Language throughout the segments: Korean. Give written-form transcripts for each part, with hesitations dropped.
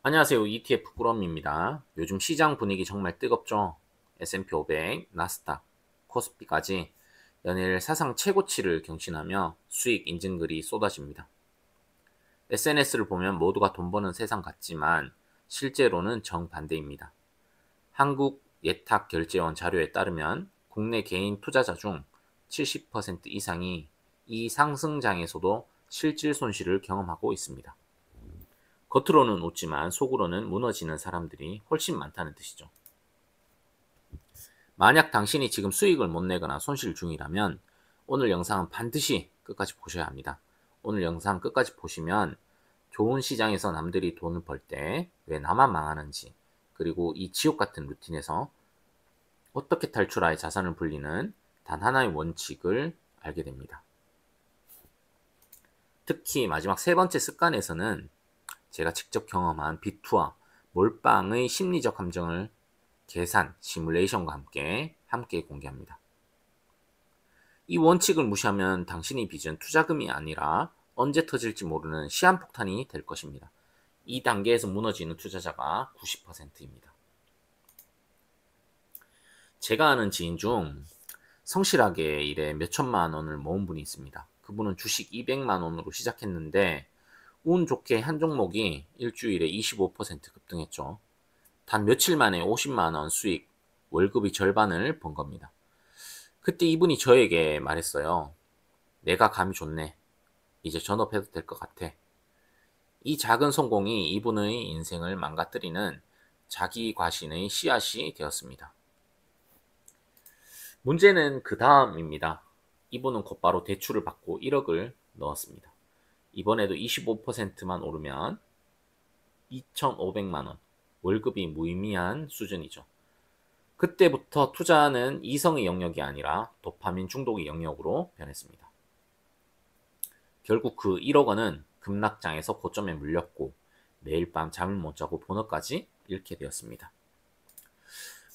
안녕하세요. ETF 꾸러미입니다. 요즘 시장 분위기 정말 뜨겁죠? S&P 500, 나스닥, 코스피까지 연일 사상 최고치를 경신하며 수익 인증글이 쏟아집니다. SNS를 보면 모두가 돈 버는 세상 같지만 실제로는 정반대입니다. 한국 예탁결제원 자료에 따르면 국내 개인 투자자 중 70% 이상이 이 상승장에서도 실질 손실을 경험하고 있습니다. 겉으로는 웃지만 속으로는 무너지는 사람들이 훨씬 많다는 뜻이죠. 만약 당신이 지금 수익을 못 내거나 손실 중이라면 오늘 영상은 반드시 끝까지 보셔야 합니다. 오늘 영상 끝까지 보시면 좋은 시장에서 남들이 돈을 벌 때 왜 나만 망하는지, 그리고 이 지옥 같은 루틴에서 어떻게 탈출하여 자산을 불리는 단 하나의 원칙을 알게 됩니다. 특히 마지막 세 번째 습관에서는 제가 직접 경험한 비투와 몰빵의 심리적 함정을 계산, 시뮬레이션과 함께 공개합니다. 이 원칙을 무시하면 당신이 빚은 투자금이 아니라 언제 터질지 모르는 시한폭탄이 될 것입니다. 이 단계에서 무너지는 투자자가 90%입니다. 제가 아는 지인 중 성실하게 일에 몇천만 원을 모은 분이 있습니다. 그분은 주식 200만 원으로 시작했는데 운 좋게 한 종목이 일주일에 25% 급등했죠. 단 며칠 만에 50만 원 수익, 월급의 절반을 번 겁니다. 그때 이분이 저에게 말했어요. 내가 감이 좋네. 이제 전업해도 될 것 같아. 이 작은 성공이 이분의 인생을 망가뜨리는 자기 과신의 씨앗이 되었습니다. 문제는 그 다음입니다. 이분은 곧바로 대출을 받고 1억을 넣었습니다. 이번에도 25%만 오르면 2,500만 원, 월급이 무의미한 수준이죠. 그때부터 투자는 이성의 영역이 아니라 도파민 중독의 영역으로 변했습니다. 결국 그 1억 원은 급락장에서 고점에 물렸고 매일 밤 잠을 못 자고 본업까지 잃게 되었습니다.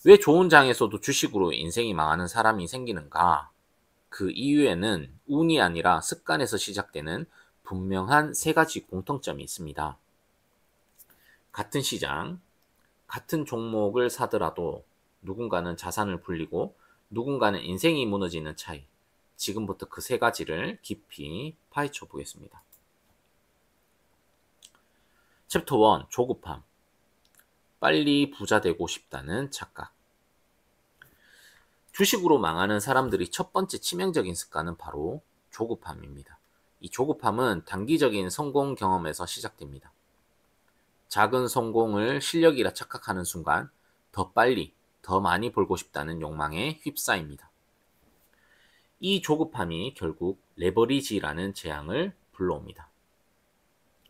왜 좋은 장에서도 주식으로 인생이 망하는 사람이 생기는가? 그 이유에는 운이 아니라 습관에서 시작되는 분명한 세 가지 공통점이 있습니다. 같은 시장, 같은 종목을 사더라도 누군가는 자산을 불리고 누군가는 인생이 무너지는 차이. 지금부터 그 세 가지를 깊이 파헤쳐 보겠습니다. 챕터 1. 조급함. 빨리 부자 되고 싶다는 착각. 주식으로 망하는 사람들이 첫 번째 치명적인 습관은 바로 조급함입니다. 이 조급함은 단기적인 성공 경험에서 시작됩니다. 작은 성공을 실력이라 착각하는 순간 더 빨리, 더 많이 벌고 싶다는 욕망에 휩싸입니다. 이 조급함이 결국 레버리지라는 재앙을 불러옵니다.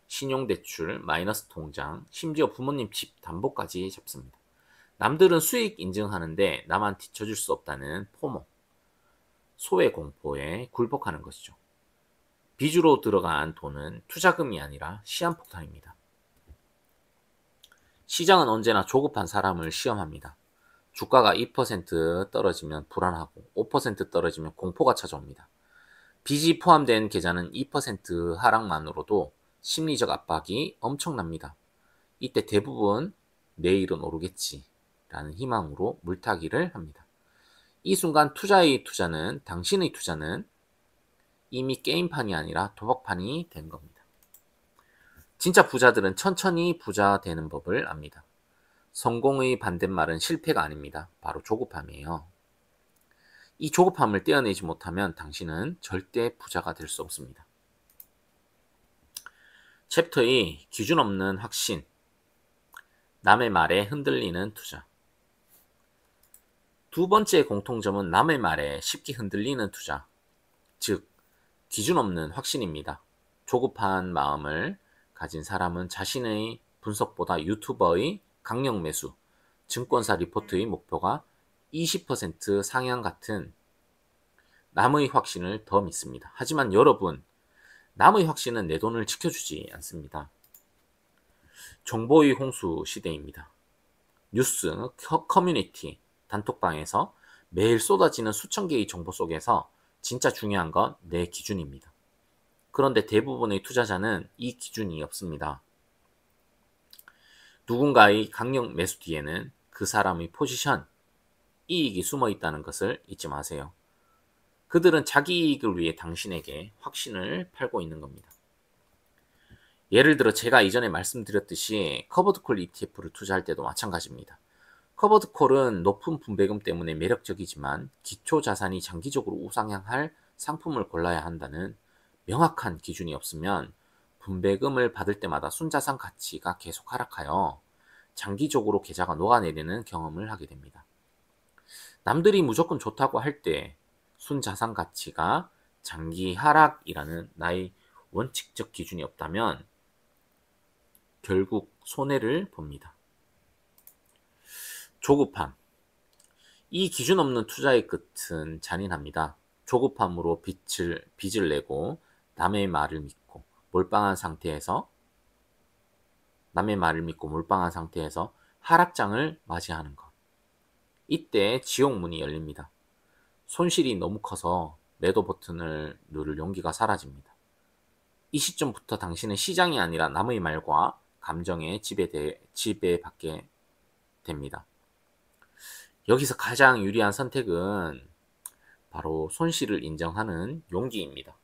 신용대출, 마이너스 통장, 심지어 부모님 집 담보까지 잡습니다. 남들은 수익 인증하는데 나만 뒤처질 수 없다는 포모, 소외 공포에 굴복하는 것이죠. 빚으로 들어간 돈은 투자금이 아니라 시한폭탄입니다. 시장은 언제나 조급한 사람을 시험합니다. 주가가 2% 떨어지면 불안하고 5% 떨어지면 공포가 찾아옵니다. 빚이 포함된 계좌는 2% 하락만으로도 심리적 압박이 엄청납니다. 이때 대부분 내일은 오르겠지 라는 희망으로 물타기를 합니다. 이 순간 당신의 투자는 이미 게임판이 아니라 도박판이 된 겁니다. 진짜 부자들은 천천히 부자 되는 법을 압니다. 성공의 반대말은 실패가 아닙니다. 바로 조급함이에요. 이 조급함을 떼어내지 못하면 당신은 절대 부자가 될 수 없습니다. 챕터 2. 기준 없는 확신. 남의 말에 흔들리는 투자. 두 번째 공통점은 남의 말에 쉽게 흔들리는 투자, 즉 기준 없는 확신입니다. 조급한 마음을 가진 사람은 자신의 분석보다 유튜버의 강력 매수, 증권사 리포트의 목표가 20% 상향 같은 남의 확신을 더 믿습니다. 하지만 여러분, 남의 확신은 내 돈을 지켜주지 않습니다. 정보의 홍수 시대입니다. 뉴스, 커뮤니티, 단톡방에서 매일 쏟아지는 수천 개의 정보 속에서 진짜 중요한 건 내 기준입니다. 그런데 대부분의 투자자는 이 기준이 없습니다. 누군가의 강력 매수 뒤에는 그 사람의 포지션, 이익이 숨어 있다는 것을 잊지 마세요. 그들은 자기 이익을 위해 당신에게 확신을 팔고 있는 겁니다. 예를 들어 제가 이전에 말씀드렸듯이 커버드콜 ETF를 투자할 때도 마찬가지입니다. 커버드콜은 높은 분배금 때문에 매력적이지만 기초 자산이 장기적으로 우상향할 상품을 골라야 한다는 명확한 기준이 없으면 분배금을 받을 때마다 순자산 가치가 계속 하락하여 장기적으로 계좌가 녹아내리는 경험을 하게 됩니다. 남들이 무조건 좋다고 할 때 순자산 가치가 장기 하락이라는 나의 원칙적 기준이 없다면 결국 손해를 봅니다. 조급함. 이 기준 없는 투자의 끝은 잔인합니다. 조급함으로 빚을 내고 남의 말을 믿고 몰빵한 상태에서 하락장을 맞이하는 것. 이때 지옥문이 열립니다. 손실이 너무 커서 매도 버튼을 누를 용기가 사라집니다. 이 시점부터 당신은 시장이 아니라 남의 말과 감정에 지배받게 됩니다. 여기서 가장 유리한 선택은 바로 손실을 인정하는 용기입니다.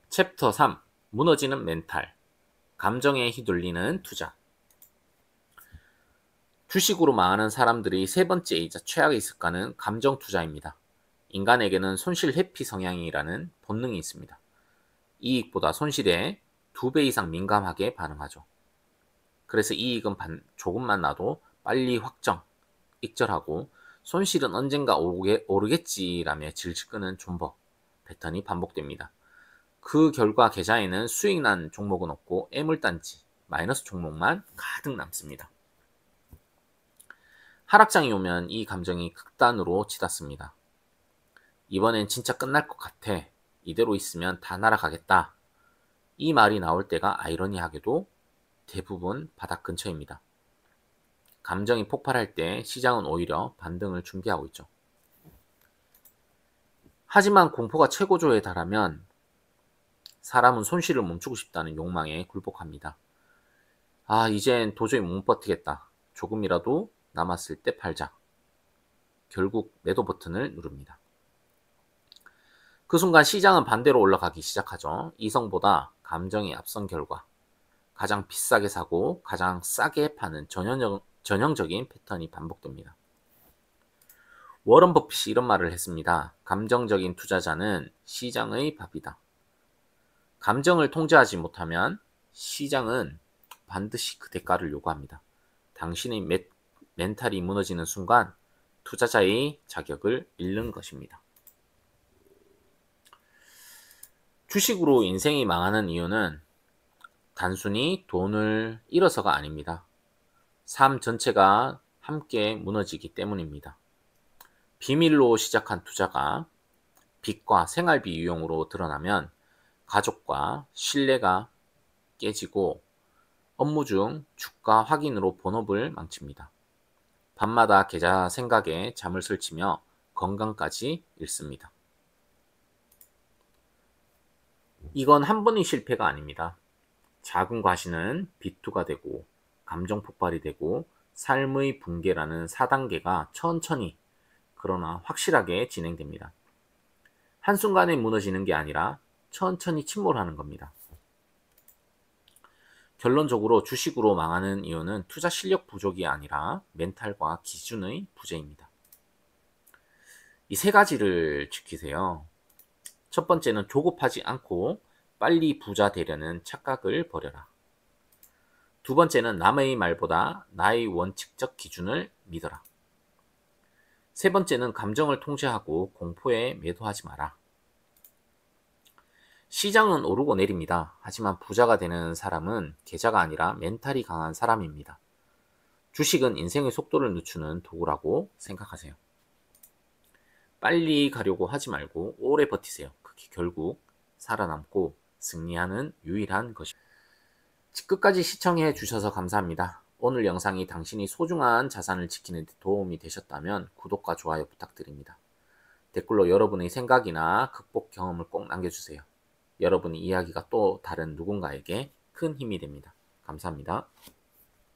챕터 3. 무너지는 멘탈. 감정에 휘둘리는 투자. 주식으로 망하는 사람들이 세 번째이자 최악의 습관은 감정 투자입니다. 인간에게는 손실 회피 성향이라는 본능이 있습니다. 이익보다 손실에 2배 이상 민감하게 반응하죠. 그래서 이익은 조금만 나도 빨리 익절하고 손실은 언젠가 오르겠지라며 질질 끄는 존버 패턴이 반복됩니다. 그 결과 계좌에는 수익 난 종목은 없고 애물단지, 마이너스 종목만 가득 남습니다. 하락장이 오면 이 감정이 극단으로 치닫습니다. 이번엔 진짜 끝날 것 같아. 이대로 있으면 다 날아가겠다. 이 말이 나올 때가 아이러니하게도 대부분 바닥 근처입니다. 감정이 폭발할 때 시장은 오히려 반등을 준비하고 있죠. 하지만 공포가 최고조에 달하면 사람은 손실을 멈추고 싶다는 욕망에 굴복합니다. 이젠 도저히 못 버티겠다. 조금이라도 남았을 때 팔자. 결국 매도 버튼을 누릅니다. 그 순간 시장은 반대로 올라가기 시작하죠. 이성보다 감정이 앞선 결과 가장 비싸게 사고 가장 싸게 파는 전형적인 패턴이 반복됩니다. 워런 버핏이 이런 말을 했습니다. 감정적인 투자자는 시장의 밥이다. 감정을 통제하지 못하면 시장은 반드시 그 대가를 요구합니다. 당신의 멘탈이 무너지는 순간 투자자의 자격을 잃는 것입니다. 주식으로 인생이 망하는 이유는 단순히 돈을 잃어서가 아닙니다. 삶 전체가 함께 무너지기 때문입니다. 비밀로 시작한 투자가 빚과 생활비 유용으로 드러나면 가족과 신뢰가 깨지고 업무 중 주가 확인으로 본업을 망칩니다. 밤마다 계좌 생각에 잠을 설치며 건강까지 잃습니다. 이건 한 번의 실패가 아닙니다. 작은 과시는 비투가 되고 감정 폭발이 되고 삶의 붕괴라는 4단계가 천천히 그러나 확실하게 진행됩니다. 한순간에 무너지는 게 아니라 천천히 침몰하는 겁니다. 결론적으로 주식으로 망하는 이유는 투자 실력 부족이 아니라 멘탈과 기준의 부재입니다. 이 세 가지를 지키세요. 첫 번째는 조급하지 않고 빨리 부자 되려는 착각을 버려라. 두 번째는 남의 말보다 나의 원칙적 기준을 믿어라. 세 번째는 감정을 통제하고 공포에 매도하지 마라. 시장은 오르고 내립니다. 하지만 부자가 되는 사람은 계좌가 아니라 멘탈이 강한 사람입니다. 주식은 인생의 속도를 늦추는 도구라고 생각하세요. 빨리 가려고 하지 말고 오래 버티세요. 그게 결국 살아남고 승리하는 유일한 것입니다. 끝까지 시청해 주셔서 감사합니다. 오늘 영상이 당신이 소중한 자산을 지키는 데 도움이 되셨다면 구독과 좋아요 부탁드립니다. 댓글로 여러분의 생각이나 극복 경험을 꼭 남겨주세요. 여러분의 이야기가 또 다른 누군가에게 큰 힘이 됩니다. 감사합니다.